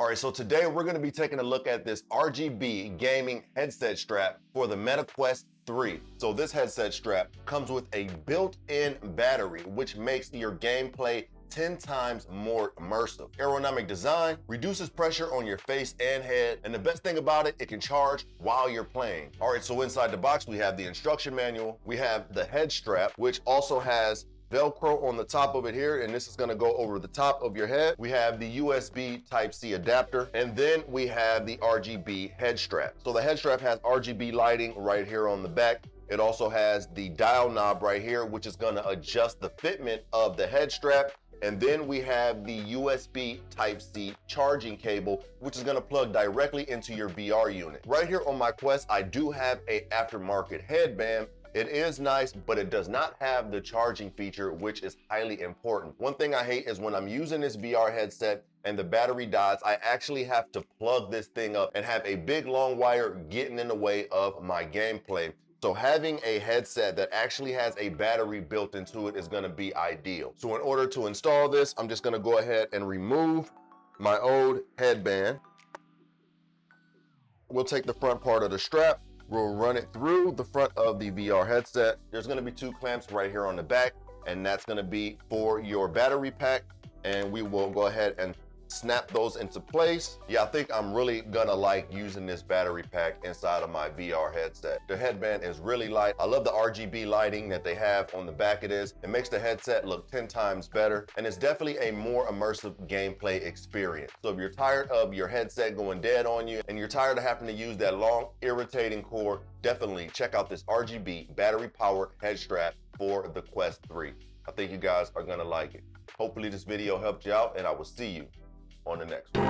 All right, so today we're gonna be taking a look at this RGB gaming headset strap for the Meta Quest 3. So this headset strap comes with a built-in battery, which makes your gameplay 10 times more immersive. Aerodynamic design reduces pressure on your face and head, and the best thing about it, it can charge while you're playing. All right, so inside the box, we have the instruction manual, we have the head strap, which also has Velcro on the top of it here, and this is gonna go over the top of your head. We have the USB Type-C adapter, and then we have the RGB head strap. So the head strap has RGB lighting right here on the back. It also has the dial knob right here, which is gonna adjust the fitment of the head strap. And then we have the USB Type-C charging cable, which is gonna plug directly into your VR unit. Right here on my Quest, I do have a aftermarket headband. It is nice, but it does not have the charging feature, which is highly important. One thing I hate is when I'm using this VR headset and the battery dies, I actually have to plug this thing up and have a big long wire getting in the way of my gameplay. So having a headset that actually has a battery built into it is gonna be ideal. So in order to install this, I'm just gonna go ahead and remove my old headband. We'll take the front part of the strap. We'll run it through the front of the VR headset. There's gonna be 2 clamps right here on the back, and that's gonna be for your battery pack. And we will go ahead and snap those into place. Yeah, I think I'm really gonna like using this battery pack inside of my VR headset. The headband is really light. I love the RGB lighting that they have on the back of this. It makes the headset look 10 times better, and it's definitely a more immersive gameplay experience. So if you're tired of your headset going dead on you and you're tired of having to use that long, irritating cord, definitely check out this RGB battery-powered head strap for the Quest 3. I think you guys are gonna like it. Hopefully this video helped you out, and I will see you on the next one.